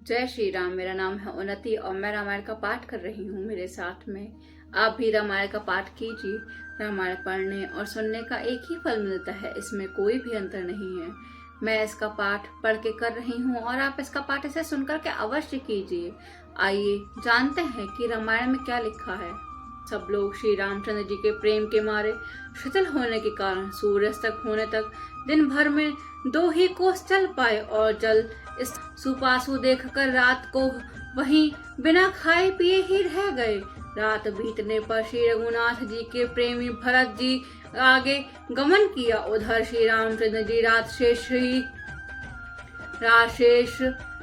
जय श्री राम। मेरा नाम है उन्नति और मैं रामायण का पाठ कर रही हूँ। मेरे साथ में आप भी रामायण का पाठ कीजिए। रामायण पढ़ने और सुनने का एक ही फल मिलता है, इसमें कोई भी अंतर नहीं है। मैं इसका पाठ पढ़ के कर रही हूँ और आप इसका पाठ इसे सुनकर के अवश्य कीजिए। आइए जानते हैं कि रामायण में क्या लिखा है। सब लोग श्री रामचंद्र जी के प्रेम के मारे शिथिल होने के कारण सूर्यास्त होने तक दिन भर में 2 ही कोस चल पाए और जल इस सुपासु देखकर रात को वहीं बिना खाए पिए ही रह गए। रात बीतने पर श्री रघुनाथ जी के प्रेमी भरत जी आगे गमन किया। उधर श्री रामचंद्र जी रात शेष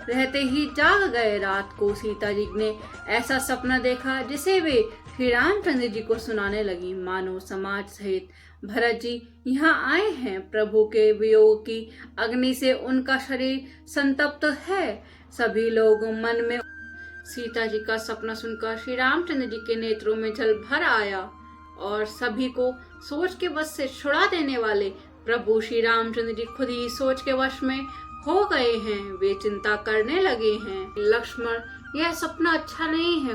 रहते ही जाग गए। रात को सीता जी ने ऐसा सपना देखा जिसे वे श्री रामचंद्र जी को सुनाने लगी। मानो समाज सहित भरत जी यहाँ आए हैं। प्रभु के वियोग की अग्नि से उनका शरीर संतप्त है। सभी लोग मन में सीता जी का सपना सुनकर श्री रामचंद्र जी के नेत्रों में जल भर आया और सभी को सोच के वश से छुड़ा देने वाले प्रभु श्री रामचंद्र जी खुद ही सोच के वश में हो गए हैं। वे चिंता करने लगे हैं, लक्ष्मण यह सपना अच्छा नहीं है।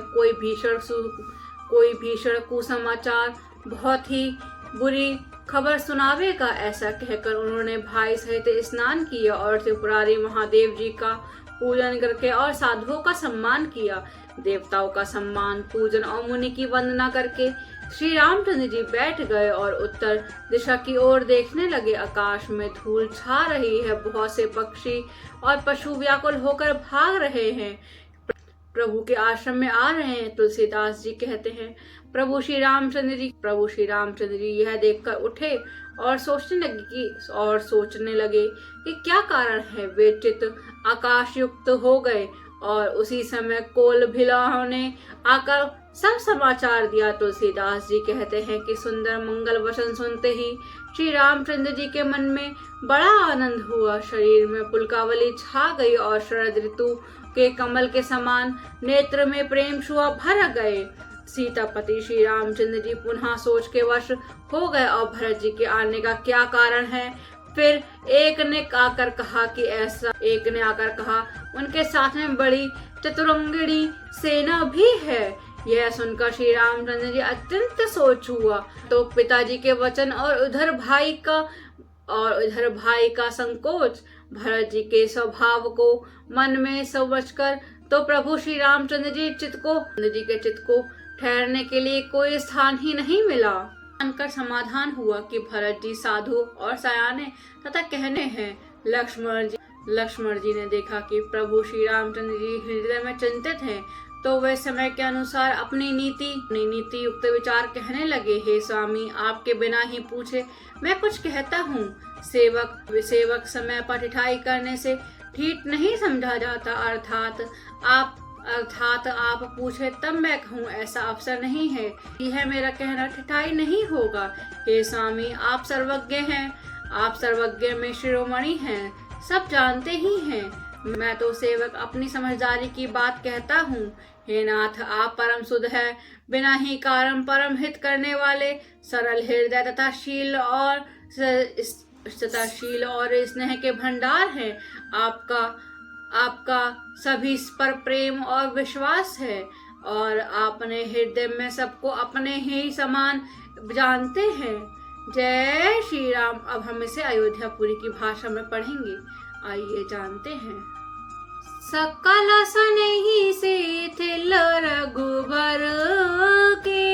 कोई भीषण कुसमाचार, बहुत ही बुरी खबर सुनावेगा। ऐसा कहकर उन्होंने भाई सहित स्नान किया और त्रिपुरारी महादेव जी का पूजन करके और साधुओं का सम्मान किया। देवताओं का सम्मान, पूजन और मुनि की वंदना करके श्री रामचंद्र जी बैठ गए और उत्तर दिशा की ओर देखने लगे। आकाश में धूल छा रही है, बहुत से पक्षी और पशु व्याकुल होकर भाग रहे हैं, प्रभु के आश्रम में आ रहे हैं। तुलसीदास जी कहते हैं, प्रभु श्री रामचंद्र जी यह देखकर उठे और सोचने लगे कि क्या कारण है। वे चित आकाश युक्त हो गए और उसी समय कोल भिलाओं ने आकर सब समाचार दिया। तुलसीदास जी कहते हैं कि सुंदर मंगल वचन सुनते ही श्री रामचंद्र जी के मन में बड़ा आनंद हुआ। शरीर में पुलकावली छा गई और शरद ऋतु के कमल के समान नेत्र में प्रेम शुआ भर गए। सीतापति श्री रामचंद्र जी पुनः सोच के वश हो गए और भरत जी के आने का क्या कारण है। फिर एक ने आकर कहा उनके साथ में बड़ी चतुरंगिणी सेना भी है। यह सुनकर श्री रामचंद्र जी अत्यंत सोच हुआ। तो पिताजी के वचन और उधर भाई का संकोच, भरत जी के स्वभाव को मन में समझकर तो प्रभु श्री रामचंद्र जी के चित्त को ठहरने के लिए कोई स्थान ही नहीं मिला। जानकर समाधान हुआ कि भरत जी साधु और सयाने तथा कहने हैं। लक्ष्मण जी ने देखा कि प्रभु श्री रामचंद्र जी हृदय में चिंतित हैं, तो वे समय के अनुसार अपनी नीति युक्त विचार कहने लगे। हे स्वामी, आपके बिना ही पूछे मैं कुछ कहता हूँ। सेवक समय पर ठिठाई करने से ठीक नहीं समझा जाता। अर्थात आप पूछे तब मैं कहूँ, ऐसा अवसर नहीं है। यह मेरा कहना ठिठाई नहीं होगा। हे स्वामी, आप सर्वज्ञ हैं, आप सर्वज्ञ में शिरोमणि हैं, सब जानते ही हैं। मैं तो सेवक अपनी समझदारी की बात कहता हूँ। हे नाथ, आप परम शुद्ध है, बिना ही कारण परम हित करने वाले, सरल हृदय तथा शील और स्नेह के भंडार हैं। आपका सभी पर प्रेम और विश्वास है और आपने हृदय में सबको अपने ही समान जानते हैं। जय श्री राम। अब हम इसे अयोध्यापुरी की भाषा में पढ़ेंगे। आइए जानते हैं। सकल सनेही से थिल रघुबर के,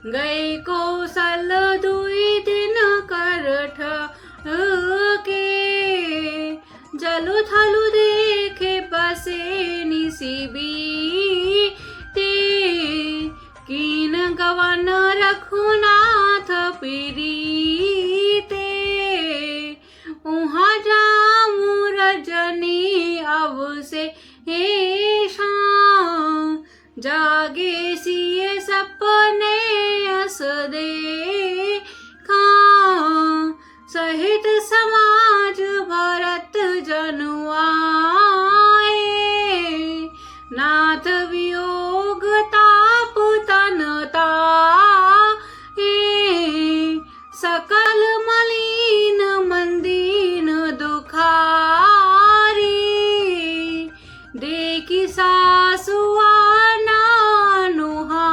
गए कौशल 2 दिन कर के, जलु थलु देखे बसे निसिबी ते, कीन गवन रघुनाथ प्रीते, उहाँ जामु रजनी अवसे हेषा, जागे सिए सपने अस देखा, सहित समाज भरत जनु आए, नाथ वियोग ताप तन ताए, सकल मलिन मंदीन दुखारी, सासुआ नानुहारी,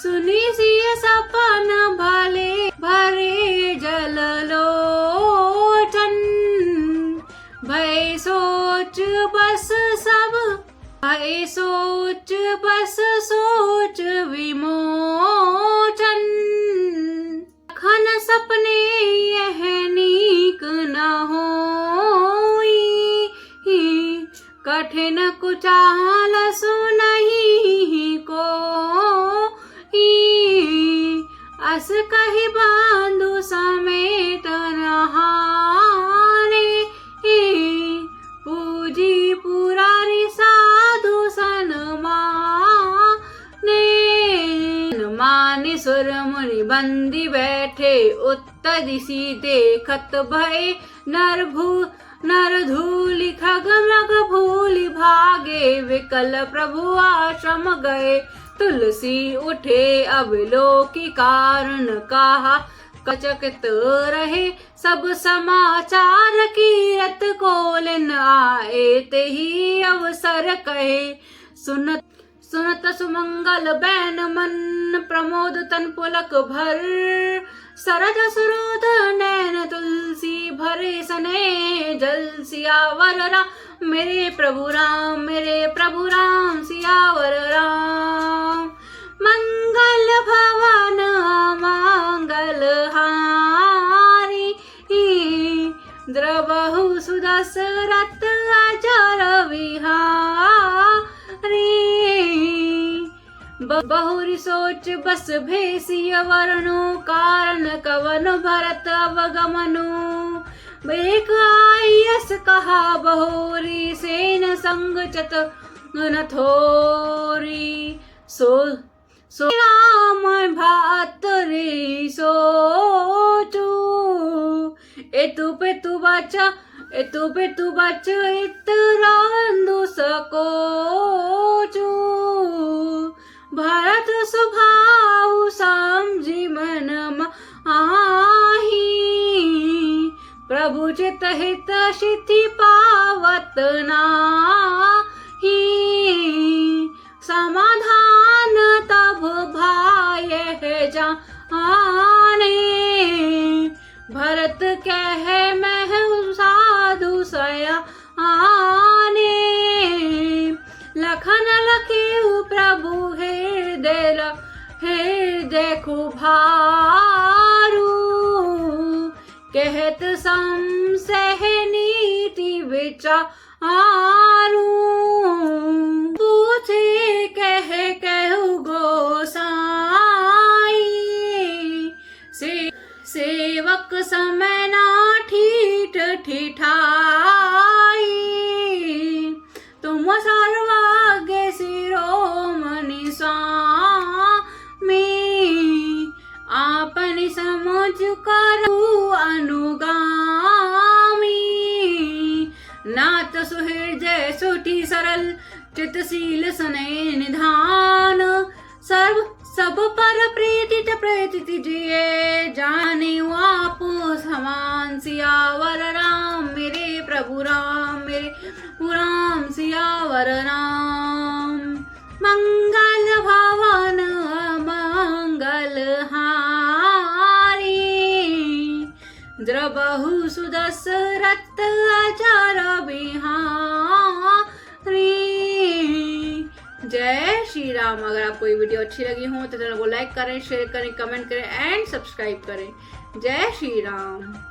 सुनी सिय सपन भले भरे जल लोचन, भय सोच बस सब, भय सोच बस सोच विमोचन, खन सपने यह नीक न होई, कठिन कुचाल सुनहि कोई, अस कहि बांधु समेत नहाने, पूजी पुरारी साधु माने, सुर मुनि बंदी बैठे उत्तर दिशि देखत भय, नर धूलि खग मग भूलि भागे, विकल प्रभु आश्रम गए, तुलसी उठे अवलोकि कारण कहा, कचकित रहे सब समाचार, कीरत कोलिन आए तेहि अवसर कहे, सुनत सुमंगल बैन मन, प्रमोद तन पुलक भर, सरज सुरोध नैन तुलसी भरे सने, जल सियावर राम मेरे प्रभु राम, मेरे प्रभु राम सियावर राम, मंगल भवन मंगल हारी, द्रवहु सुदशरथ अजर विहारी, बहुरी सोच बस भेसिय वरनु, कारण कवन भरत अवगमनु, एक आयस कहा बहुरी, सेन संग चत न थोरी, सो राम भातरी सोचू, एतु पे तु बचा, एतु पे तु बच इतरांदु सकोचू, भरत सुभाऊ समझी मन माही, प्रभु चित हित शिथि पावत नाही, समाधान तब भाय जाने, भरत कह मैं साधु सयाने, लखन लखेउ प्रभु हृदय खुभारू, कहत संशय नीति विचारू, पूछे कहु गोसाई, सेवक समय ना ठीठ ठिठाई, तुम सर्वज्ञ शिरोमणि स्वामी, आपनि समझ करु अनुगामी, नाथ सुहृदय सुठी सरल, चितशील सनय निधान, सब पर प्रीति जिये, जाने आप समान सियावर राम मेरे प्रभु राम, मेरे पुराम सियावर राम, मंगल भवन मंगल हारी, द्रवहु सुदशरथ अजर विहारी। जय श्री राम। अगर आपको ये वीडियो अच्छी लगी हो तो चैनल को लाइक करें, शेयर करें, कमेंट करें एंड सब्सक्राइब करें। जय श्री राम।